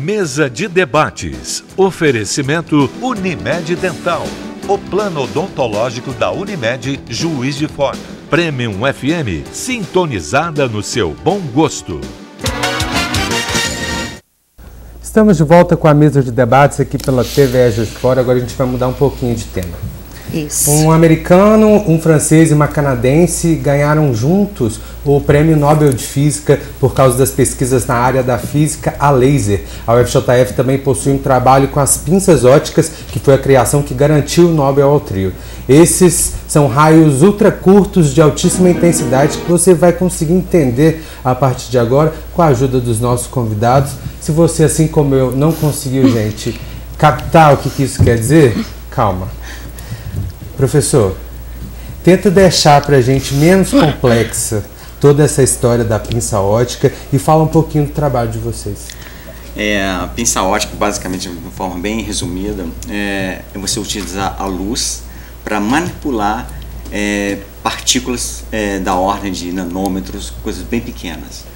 Mesa de debates. Oferecimento Unimed Dental. O plano odontológico da Unimed Juiz de Fora. Premium FM, sintonizada no seu bom gosto. Estamos de volta com a mesa de debates aqui pela TV Juiz de Fora. Agora a gente vai mudar um pouquinho de tema. Isso. Um americano, um francês e uma canadense ganharam juntos o Prêmio Nobel de Física por causa das pesquisas na área da física a laser. A UFJF também possui um trabalho com as pinças óticas, que foi a criação que garantiu o Nobel ao trio. Esses são raios ultra curtos de altíssima intensidade que você vai conseguir entender a partir de agora com a ajuda dos nossos convidados. Se você, assim como eu, não conseguiu, gente, captar o que isso quer dizer, calma. Professor, tenta deixar para a gente menos complexa toda essa história da pinça ótica e fala um pouquinho do trabalho de vocês. A pinça ótica, basicamente, de uma forma bem resumida, é você utilizar a luz para manipular partículas da ordem de nanômetros, coisas bem pequenas.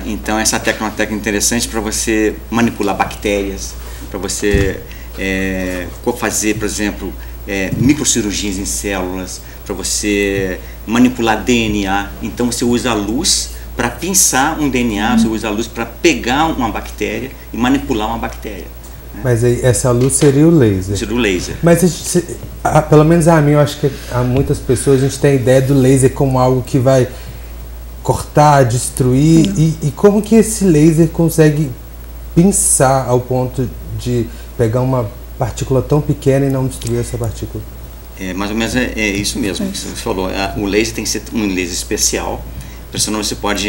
Então essa técnica é uma técnica interessante para você manipular bactérias, para você fazer, por exemplo, microcirurgias em células, para você manipular DNA. Então você usa a luz para pinçar um DNA, você usa a luz para pegar uma bactéria e manipular uma bactéria. Mas aí, essa luz seria o laser. Seria o laser. Mas pelo menos a mim, eu acho que há muitas pessoas, a gente tem a ideia do laser como algo que vai cortar, destruir. E como que esse laser consegue pinçar ao ponto de pegar uma partícula tão pequena e não destruir essa partícula? Mais ou menos é isso mesmo que você falou. O laser tem que ser um laser especial, senão você pode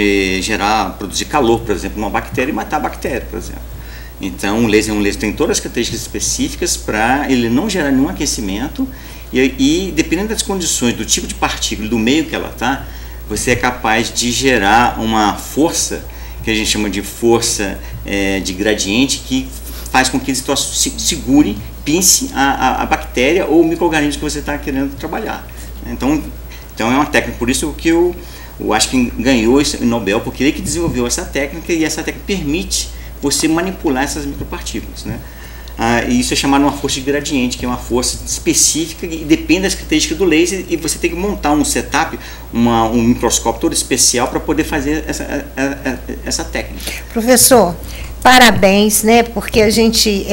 produzir calor, por exemplo, uma bactéria e matar a bactéria, por exemplo. Então um laser tem todas as características específicas para ele não gerar nenhum aquecimento e dependendo das condições, do tipo de partícula, do meio que ela está, você é capaz de gerar uma força, que a gente chama de força de gradiente, que faz com que ele segure, pince a bactéria ou o micro-organismo que você está querendo trabalhar. Então é uma técnica, por isso que eu acho que ganhou esse Nobel, porque ele que desenvolveu essa técnica e essa técnica permite você manipular essas micropartículas, né? E isso é chamado uma força de gradiente, que é uma força específica e depende das características do laser, e você tem que montar um setup, um microscópio todo especial para poder fazer essa técnica. Professor, parabéns, né? Porque a gente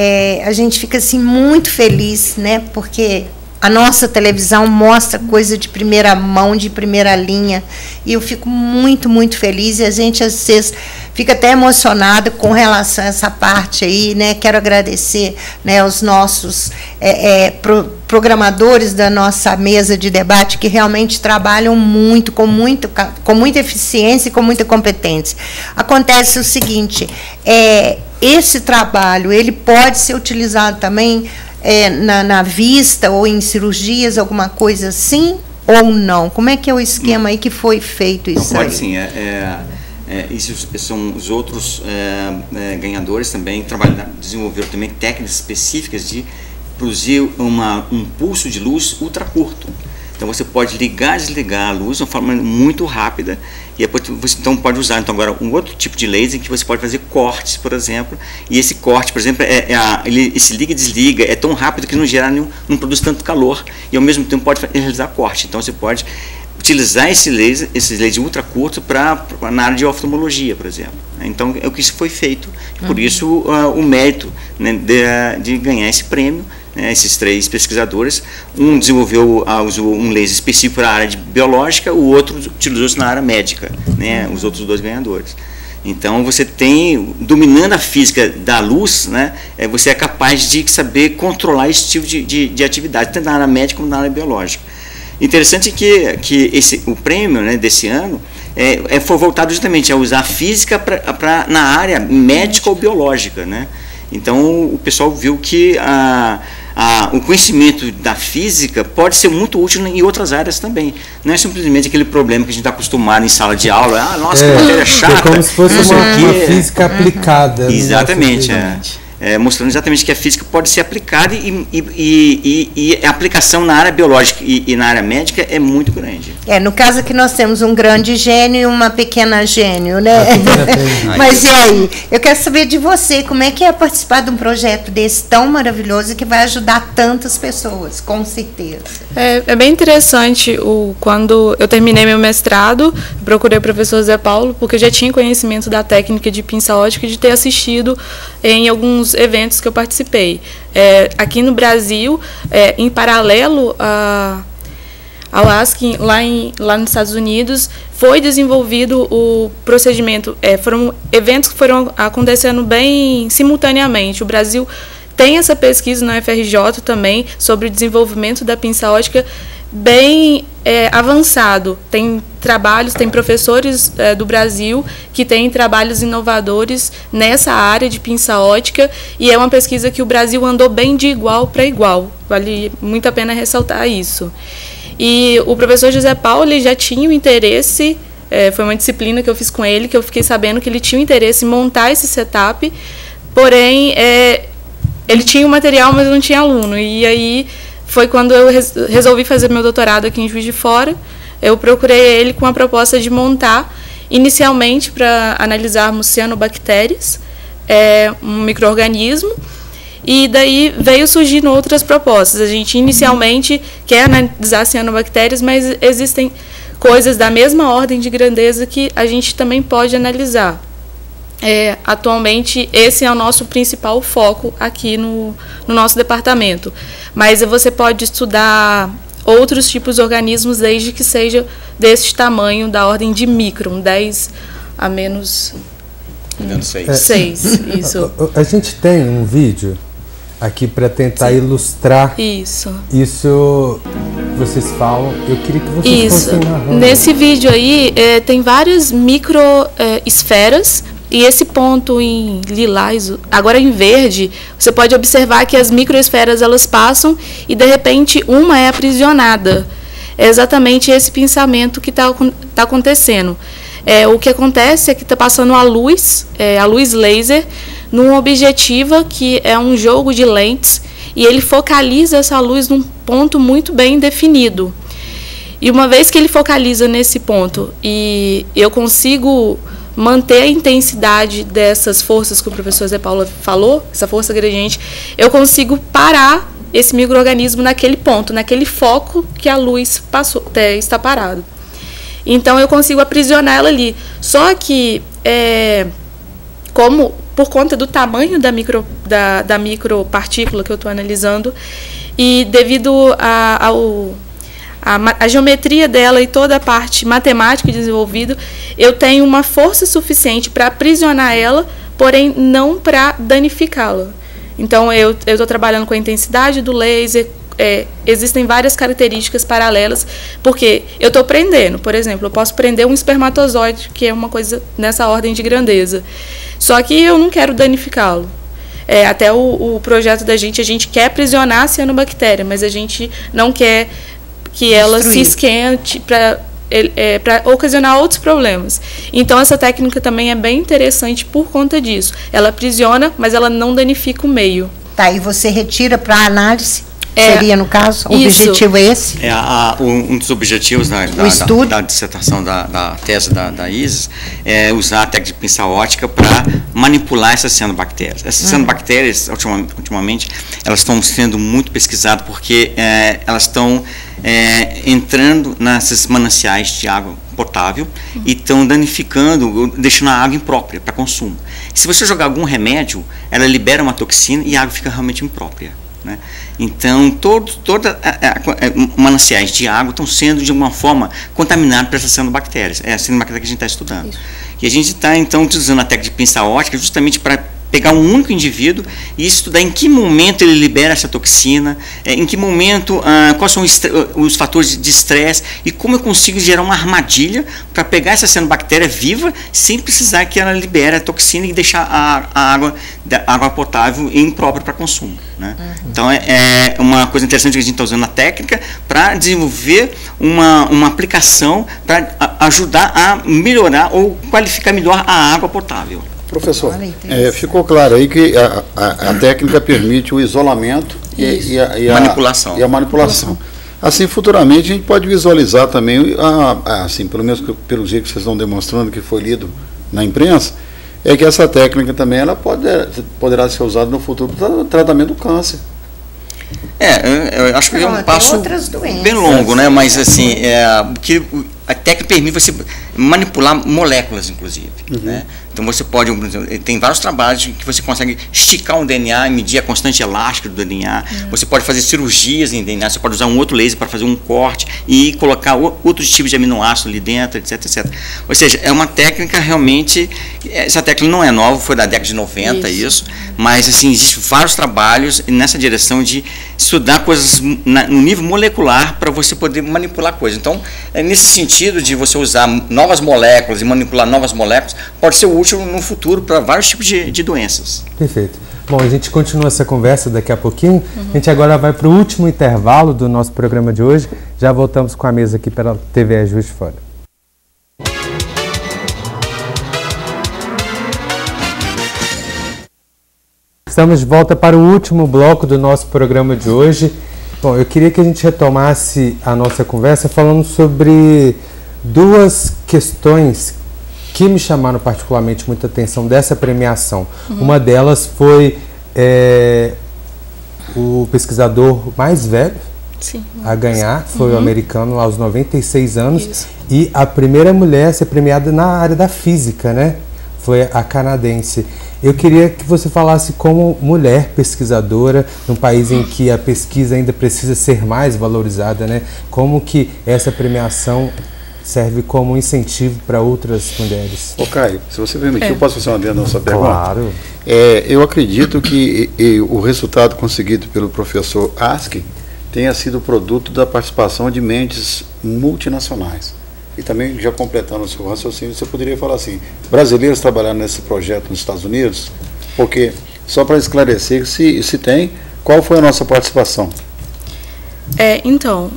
fica assim muito feliz, né? Porque a nossa televisão mostra coisa de primeira mão, de primeira linha, e eu fico muito, muito feliz, e a gente às vezes fica até emocionado com relação a essa parte aí, né? Quero agradecer, né, aos nossos programadores da nossa mesa de debate, que realmente trabalham muito, com muita eficiência e com muita competência. Acontece o seguinte, esse trabalho, ele pode ser utilizado também na vista ou em cirurgias, alguma coisa assim, ou não? Como é que é o esquema aí que foi feito isso? Pode aí? Sim, esses são os outros ganhadores também, desenvolveram também técnicas específicas de produzir um pulso de luz ultra curto. Então você pode ligar e desligar a luz de uma forma muito rápida, e você então pode usar agora um outro tipo de laser que você pode fazer cortes, por exemplo, e esse corte, por exemplo, esse liga e desliga é tão rápido que não produz tanto calor, e ao mesmo tempo pode realizar corte. Então você pode utilizar esses lasers ultra curtos na área de oftalmologia, por exemplo. Então é o que isso foi feito, por isso o mérito, né, de ganhar esse prêmio. Esses três pesquisadores, um usou um laser específico para a área biológica, o outro utilizou-se na área médica, né, os outros dois ganhadores. Então você tem, dominando a física da luz, né, você é capaz de saber controlar esse tipo de atividade, tanto na área médica como na área biológica. Interessante que o prêmio, né, desse ano foi voltado justamente a usar a física na área médica ou biológica, né? Então o pessoal viu que o conhecimento da física pode ser muito útil em outras áreas também. Não é simplesmente aquele problema que a gente está acostumado em sala de aula, nossa, que matéria chata. É como se fosse uma física aplicada. Exatamente. mostrando exatamente que a física pode ser aplicada e a aplicação na área biológica e na área médica é muito grande. No caso aqui nós temos um grande gênio e uma pequena gênio, né? Mas e aí? Eu quero saber de você, como é que é participar de um projeto desse tão maravilhoso que vai ajudar tantas pessoas, com certeza. É bem interessante, quando eu terminei meu mestrado, procurei o professor Zé Paulo, porque eu já tinha conhecimento da técnica de pinça ótica e de ter assistido em alguns eventos que eu participei. Aqui no Brasil, em paralelo ao ASCII, lá nos Estados Unidos, foi desenvolvido o procedimento. Foram eventos que foram acontecendo bem simultaneamente. O Brasil tem essa pesquisa na UFRJ também sobre o desenvolvimento da pinça ótica bem avançado. Tem trabalhos, tem professores do Brasil que têm trabalhos inovadores nessa área de pinça ótica, e é uma pesquisa que o Brasil andou bem de igual para igual. Vale muito a pena ressaltar isso. E o professor José Paulo, ele já tinha o interesse, foi uma disciplina que eu fiz com ele, que eu fiquei sabendo que ele tinha o interesse em montar esse setup, porém, ele tinha o material, mas não tinha aluno. E aí foi quando eu resolvi fazer meu doutorado aqui em Juiz de Fora. Eu procurei ele com a proposta de montar, inicialmente para analisarmos cianobactérias, um micro-organismo, e daí veio surgindo outras propostas. A gente inicialmente quer analisar cianobactérias, mas existem coisas da mesma ordem de grandeza que a gente também pode analisar. Atualmente, esse é o nosso principal foco aqui no nosso departamento. Mas você pode estudar outros tipos de organismos, desde que seja desse tamanho, da ordem de micron, 10 a menos 6. Isso. A gente tem um vídeo aqui para tentar ilustrar isso vocês falam. Eu queria que vocês fossem narrando. Nesse vídeo aí tem várias microesferas. E esse ponto em lilás, agora em verde, você pode observar que as microesferas elas passam e, de repente, uma é aprisionada. É exatamente esse pensamento que está acontecendo. O que acontece é que está passando a luz laser, num objetivo que é um jogo de lentes, e ele focaliza essa luz num ponto muito bem definido. E uma vez que ele focaliza nesse ponto e eu consigo manter a intensidade dessas forças que o professor Zé Paulo falou, essa força gradiente, eu consigo parar esse micro-organismo naquele ponto, naquele foco que a luz está parado. Então, eu consigo aprisionar ela ali. Só que, por conta do tamanho da micropartícula que eu estou analisando, e devido a geometria dela e toda a parte matemática desenvolvida, eu tenho uma força suficiente para aprisionar ela, porém não para danificá-la. Então, eu estou trabalhando com a intensidade do laser, existem várias características paralelas, porque eu estou prendendo, por exemplo, eu posso prender um espermatozoide, que é uma coisa nessa ordem de grandeza, só que eu não quero danificá-lo. Até o projeto da gente, a gente quer aprisionar a cianobactéria, mas a gente não quer que ela se esquente para ocasionar outros problemas. Então, essa técnica também é bem interessante por conta disso. Ela aprisiona, mas ela não danifica o meio. Tá, e você retira para análise? Seria, no caso, o objetivo é esse? Um dos objetivos da dissertação da tese da Isis é usar a técnica de pinça ótica para manipular essas cianobactérias. Essas cianobactérias, ultimamente, elas estão sendo muito pesquisadas porque elas estão entrando nesses mananciais de água potável e estão danificando, deixando a água imprópria para consumo. Se você jogar algum remédio, ela libera uma toxina e a água fica realmente imprópria, né? Então, todos mananciais de água estão sendo, de alguma forma, contaminados por essas cianobactérias. É a cianobactéria que a gente está estudando. Isso. E a gente está, então, utilizando a técnica de pinça ótica justamente para pegar um único indivíduo e estudar em que momento ele libera essa toxina, em que momento, quais são os fatores de estresse e como eu consigo gerar uma armadilha para pegar essa cianobactéria viva sem precisar que ela libere a toxina e deixar a água potável imprópria para consumo, né? Então, é uma coisa interessante que a gente está usando a técnica para desenvolver uma aplicação para ajudar a melhorar ou qualificar melhor a água potável. Professor, ficou claro aí que a técnica permite o isolamento e a manipulação. Assim, futuramente, a gente pode visualizar também, assim, pelo menos pelo jeito que vocês estão demonstrando, que foi lido na imprensa, é que essa técnica também ela poderá ser usada no futuro para o tratamento do câncer. Eu acho que é um passo bem longo, né? Mas assim, que a técnica permite você manipular moléculas, inclusive. Né? Então você pode, tem vários trabalhos que você consegue esticar um DNA e medir a constante elástica do DNA. Você pode fazer cirurgias em DNA, você pode usar um outro laser para fazer um corte e colocar outros tipos de aminoácidos ali dentro, etc, etc. Ou seja, é uma técnica realmente, essa técnica não é nova, foi da década de 90 isso, mas assim, existem vários trabalhos nessa direção de estudar coisas no nível molecular para você poder manipular coisas. Então, nesse sentido de você usar novas moléculas e manipular novas moléculas, pode ser útil no futuro para vários tipos de doenças. Perfeito. Bom, a gente continua essa conversa daqui a pouquinho. A gente agora vai para o último intervalo do nosso programa de hoje. Já voltamos com a mesa aqui pela TV Juiz de Fora. Estamos de volta para o último bloco do nosso programa de hoje. Bom, eu queria que a gente retomasse a nossa conversa falando sobre duas questões que me chamaram particularmente muita atenção dessa premiação. Uma delas foi o pesquisador mais velho a ganhar, foi o americano aos 96 anos. Isso. E a primeira mulher a ser premiada na área da física, né? Foi a canadense. Eu queria que você falasse como mulher pesquisadora, num país em que a pesquisa ainda precisa ser mais valorizada, né? Como que essa premiação serve como incentivo para outras mulheres? Ô Caio, se você permitir, eu posso fazer uma adendo na sua pergunta? Claro. Eu acredito que o resultado conseguido pelo professor Aski tenha sido produto da participação de mentes multinacionais. E também, já completando o seu raciocínio, você poderia falar assim, brasileiros trabalhando nesse projeto nos Estados Unidos, porque, só para esclarecer, se tem, qual foi a nossa participação? Então,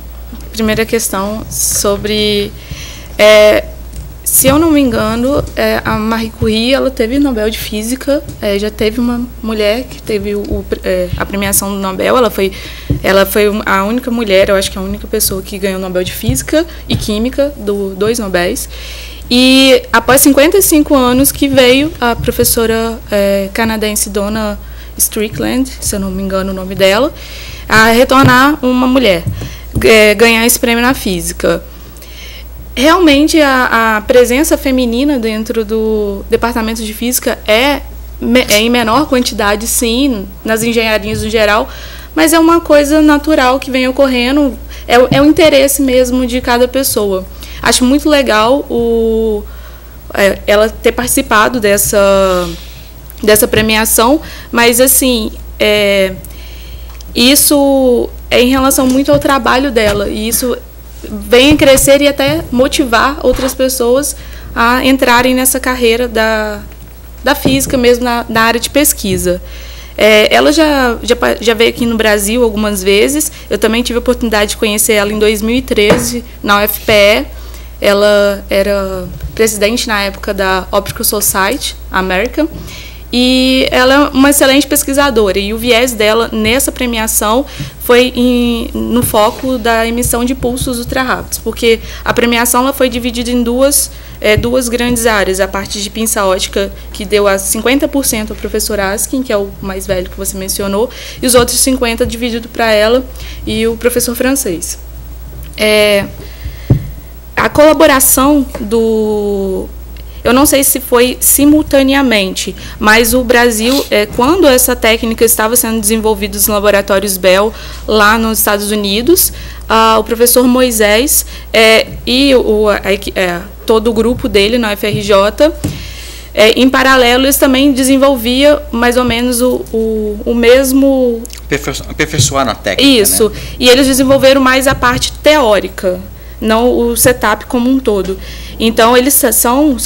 primeira questão sobre, se eu não me engano, a Marie Curie, ela teve Nobel de Física, já teve uma mulher que teve a premiação do Nobel, ela foi a única mulher, eu acho que a única pessoa que ganhou o Nobel de Física e Química, dois Nobéis. E após 55 anos que veio a professora canadense Donna Strickland, se eu não me engano o nome dela, a retornar uma mulher, ganhar esse prêmio na física. Realmente a presença feminina dentro do departamento de física é em menor quantidade, sim, nas engenharias no geral, mas é uma coisa natural que vem ocorrendo, é o interesse mesmo de cada pessoa. Acho muito legal ela ter participado dessa premiação, mas assim, isso é em relação muito ao trabalho dela, e isso vem a crescer e até motivar outras pessoas a entrarem nessa carreira da física mesmo na área de pesquisa. Ela já veio aqui no Brasil algumas vezes, eu também tive a oportunidade de conhecer ela em 2013 na UFPE. Ela era presidente na época da Optical Society American, e ela é uma excelente pesquisadora, e o viés dela nessa premiação foi no foco da emissão de pulsos ultra-rápidos, porque a premiação ela foi dividida em duas grandes áreas, a parte de pinça ótica, que deu a 50% ao professor Askin, que é o mais velho que você mencionou, e os outros 50% dividido para ela e o professor francês. A colaboração eu não sei se foi simultaneamente, mas o Brasil, quando essa técnica estava sendo desenvolvida nos laboratórios Bell, lá nos Estados Unidos, o professor Moisés e todo o grupo dele na UFRJ, em paralelo, eles também desenvolviam mais ou menos o mesmo... Aperfeiçoar na técnica. Isso, né? E eles desenvolveram mais a parte teórica, não o setup como um todo. Então, eles são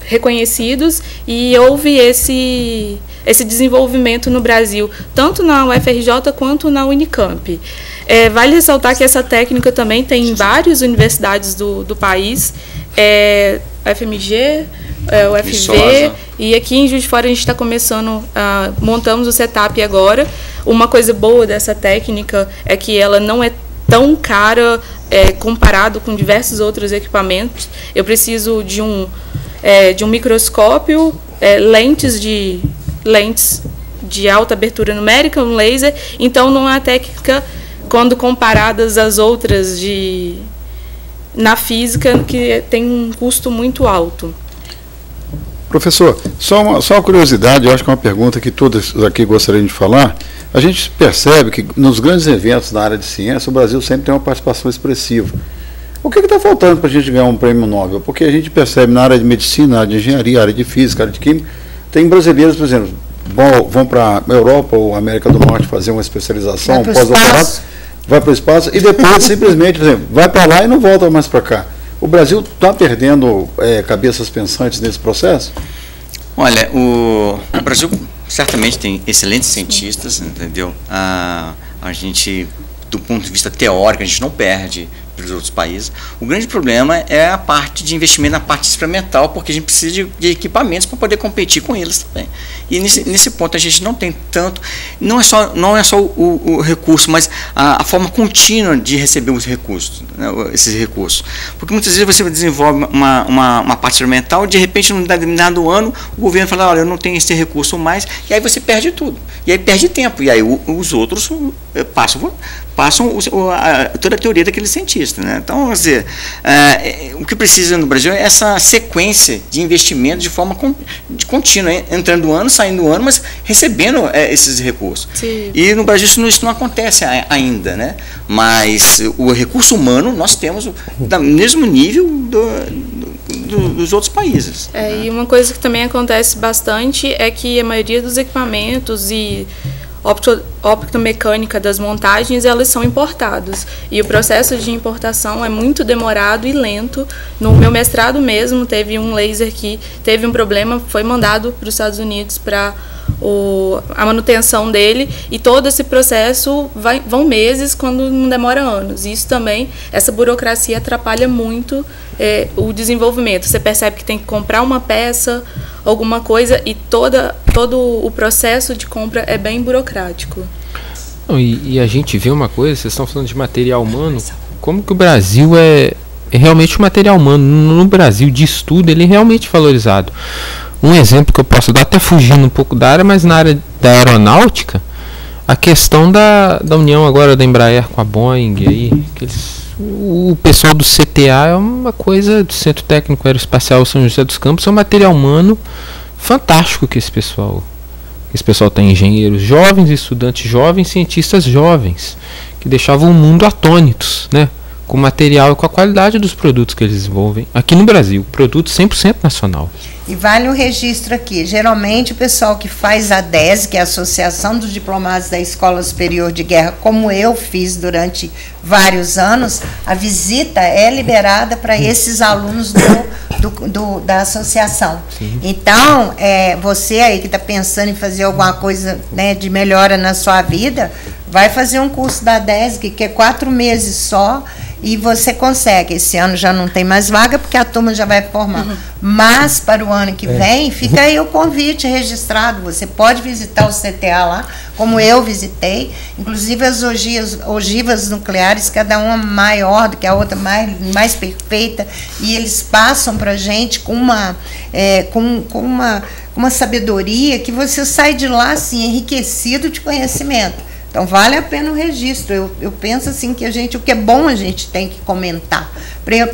reconhecidos, e houve esse desenvolvimento no Brasil, tanto na UFRJ quanto na Unicamp. Vale ressaltar que essa técnica também tem em várias universidades do país, FMG, UFV, e aqui em Juiz de Fora a gente está começando, montamos o setup agora. Uma coisa boa dessa técnica é que ela não é tão cara comparado com diversos outros equipamentos. Eu preciso de um microscópio, lentes de alta abertura numérica, um laser. Então não é uma técnica, quando comparadas às outras na física, que tem um custo muito alto. Professor, só uma curiosidade, eu acho que é uma pergunta que todos aqui gostariam de falar. A gente percebe que nos grandes eventos na área de ciência, o Brasil sempre tem uma participação expressiva. O que está faltando para a gente ganhar um prêmio Nobel? Porque a gente percebe na área de medicina, na área de engenharia, área de física, área de química, tem brasileiros, por exemplo, vão para a Europa ou América do Norte fazer uma especialização, um pós-doutorado, vai para o espaço e depois simplesmente, por exemplo, vai para lá e não volta mais para cá. O Brasil está perdendo cabeças pensantes nesse processo? Olha, o Brasil certamente tem excelentes cientistas, entendeu? A gente, do ponto de vista teórico, a gente não perde para os outros países. O grande problema é a parte de investimento na parte experimental, porque a gente precisa de equipamentos para poder competir com eles também. E nesse ponto a gente não tem tanto, não é só o recurso, mas a forma contínua de receber os recursos, né, esses recursos. Porque muitas vezes você desenvolve uma parte experimental, de repente, num determinado ano, o governo fala, olha, eu não tenho esse recurso mais, e aí você perde tudo. E aí perde tempo, e aí os outros passam toda a teoria daquele cientista. Né? Então, quer dizer, o que precisa no Brasil é essa sequência de investimento de forma contínua, entrando ano, saindo ano, mas recebendo esses recursos. Sim. E no Brasil isso não acontece ainda, né? Mas o recurso humano nós temos do mesmo nível dos outros países. E uma coisa que também acontece bastante é que a maioria dos equipamentos e optomecânica das montagens, elas são importados. E o processo de importação é muito demorado e lento. No meu mestrado mesmo, teve um laser que teve um problema, foi mandado para os Estados Unidos para a manutenção dele, e todo esse processo vão meses, quando não demora anos. Isso também, essa burocracia atrapalha muito o desenvolvimento. Você percebe que tem que comprar uma peça, alguma coisa, e todo o processo de compra é bem burocrático. E a gente vê uma coisa, vocês estão falando de material humano, como que o Brasil é realmente o material humano no Brasil de estudo, ele é realmente valorizado. Um exemplo que eu posso dar, até fugindo um pouco da área, mas na área da aeronáutica, a questão da união agora da Embraer com a Boeing, aí, o pessoal do CTA é uma coisa, do Centro Técnico Aeroespacial São José dos Campos, é um material humano fantástico que esse pessoal tem, engenheiros jovens, estudantes jovens, cientistas jovens, que deixavam o mundo atônitos, né? Com o material e com a qualidade dos produtos que eles desenvolvem aqui no Brasil, produto 100% nacional. E vale o registro aqui, geralmente o pessoal que faz a DES, que é a Associação dos Diplomados da Escola Superior de Guerra, como eu fiz durante vários anos, a visita é liberada para esses alunos da associação. Sim. Então, você aí que está pensando em fazer alguma coisa, né, de melhora na sua vida, vai fazer um curso da DES, que é 4 meses só, e você consegue. Esse ano já não tem mais vaga, porque a turma já vai formar. Mas, para o ano que vem, fica aí o convite registrado. Você pode visitar o CTA lá, como eu visitei. Inclusive, as ogivas nucleares, cada uma maior do que a outra, mais perfeita. E eles passam para a gente com uma sabedoria que você sai de lá assim, enriquecido de conhecimento. Então, vale a pena o registro. Eu penso assim que o que é bom a gente tem que comentar,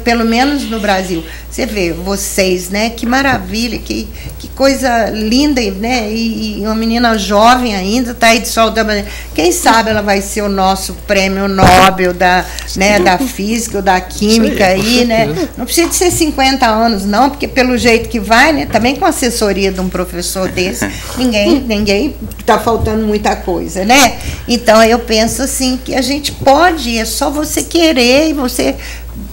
pelo menos no Brasil. Você vê, vocês, né? Que maravilha, que coisa linda, né? E uma menina jovem ainda, está aí de sol da manhã. Quem sabe ela vai ser o nosso prêmio Nobel da física ou da química aí, né? Não precisa de ser 50 anos, não, porque pelo jeito que vai, né? Também com a assessoria de um professor desse, ninguém está faltando muita coisa, né? Então, eu penso assim, que a gente pode, é só você querer e você,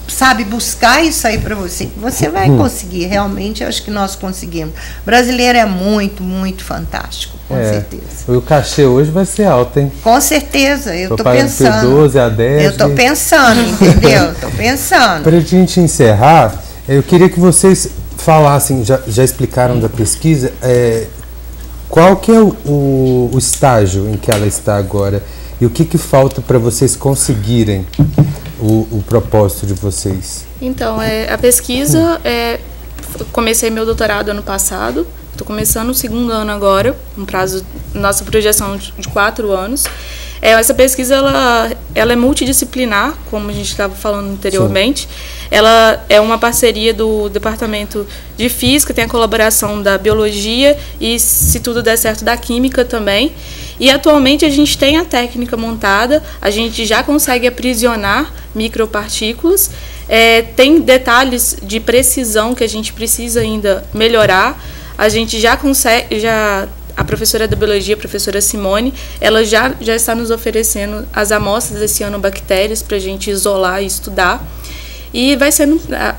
sabe, buscar isso aí para você, que você vai conseguir. Realmente, eu acho que nós conseguimos. O brasileiro é muito, muito fantástico, com certeza. E o cachê hoje vai ser alto, hein? Com certeza, eu estou pensando. P12, A10. Eu estou pensando, entendeu? Estou pensando. Para a gente encerrar, eu queria que vocês falar, assim, já explicaram da pesquisa, qual que é o estágio em que ela está agora e o que falta para vocês conseguirem o propósito de vocês? Então, a pesquisa, comecei meu doutorado ano passado, estou começando o 2º ano agora, um prazo, nossa projeção de 4 anos. Essa pesquisa ela é multidisciplinar, como a gente estava falando anteriormente. Sim. Ela é uma parceria do Departamento de Física, tem a colaboração da Biologia e, se tudo der certo, da Química também. E atualmente a gente tem a técnica montada, a gente já consegue aprisionar micropartículas, tem detalhes de precisão que a gente precisa ainda melhorar. A gente já consegue, a professora da Biologia, a professora Simone, ela já está nos oferecendo as amostras das cianobactérias para a gente isolar e estudar. E vai ser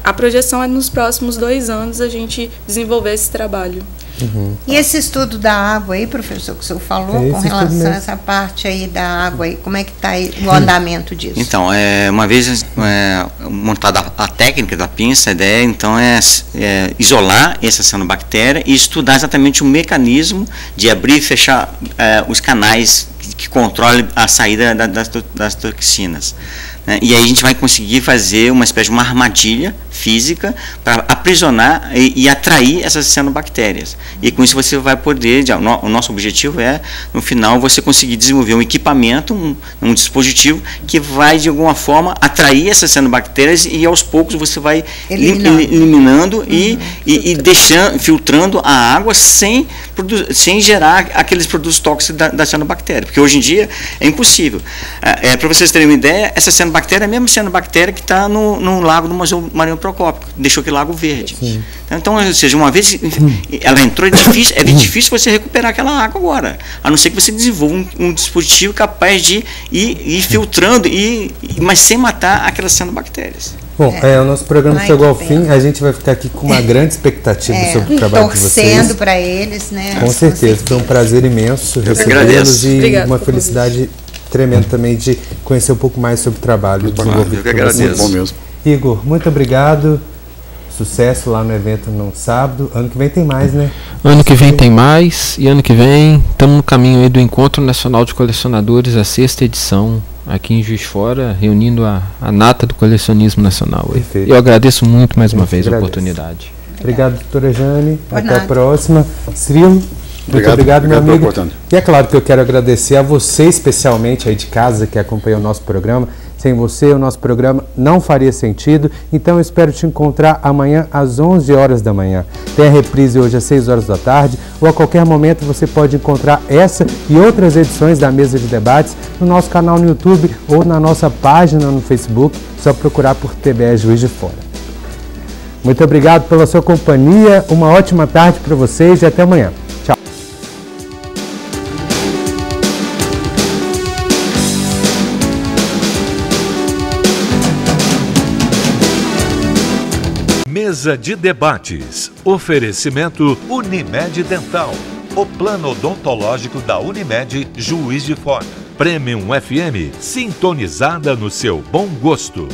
a projeção é nos próximos 2 anos a gente desenvolver esse trabalho. Uhum. E esse estudo da água aí, professor, que o senhor falou, com relação a essa parte aí da água aí, como é que está o andamento disso? Então, uma vez montada a técnica da pinça, a ideia então é isolar essa cianobactéria e estudar exatamente o mecanismo de abrir e fechar os canais que controlam a saída das toxinas. E aí a gente vai conseguir fazer uma espécie de uma armadilha física para aprisionar e atrair essas cianobactérias. E com isso você vai poder, o nosso objetivo é, no final, você conseguir desenvolver um equipamento, um dispositivo que vai, de alguma forma, atrair essas cianobactérias e aos poucos você vai eliminando e deixando, filtrando a água sem gerar aqueles produtos tóxicos da cianobactéria. Porque hoje em dia é impossível. Para vocês terem uma ideia, essa cianobactéria é a mesma cianobactéria que está no lago do Museu Marinho Procópio, deixou aquele lago verde. Sim. Então, ou seja, uma vez ela entrou, é difícil você recuperar aquela água agora, a não ser que você desenvolva um dispositivo capaz de ir filtrando, mas sem matar aquelas cianobactérias. Bom, o nosso programa chegou ao fim, a gente vai ficar aqui com uma grande expectativa sobre o trabalho de vocês. Torcendo para eles, né? Com certeza, foi um prazer imenso recebê-los e uma felicidade tremenda também de conhecer um pouco mais sobre o trabalho desenvolvido por vocês. Bom mesmo. Igor, muito obrigado. Sucesso lá no evento no sábado. Ano que vem tem mais, né? Ano que vem tem mais, e ano que vem estamos no caminho aí do Encontro Nacional de Colecionadores, a 6ª edição, aqui em Juiz de Fora, reunindo a nata do colecionismo nacional. Perfeito. Eu agradeço muito mais uma vez a oportunidade. Obrigado, doutora Jane. Até a próxima. Cirilo, muito obrigado, meu amigo. E é claro que eu quero agradecer a você, especialmente aí de casa, que acompanhou o nosso programa. Sem você, o nosso programa não faria sentido. Então, eu espero te encontrar amanhã às 11 horas da manhã. Tem a reprise hoje às 6 horas da tarde. Ou a qualquer momento você pode encontrar essa e outras edições da Mesa de Debates no nosso canal no YouTube ou na nossa página no Facebook. Só procurar por TBE Juiz de Fora. Muito obrigado pela sua companhia. Uma ótima tarde para vocês e até amanhã. Tchau. Mesa de Debates. Oferecimento Unimed Dental. O plano odontológico da Unimed Juiz de Fora. Premium FM, sintonizada no seu bom gosto.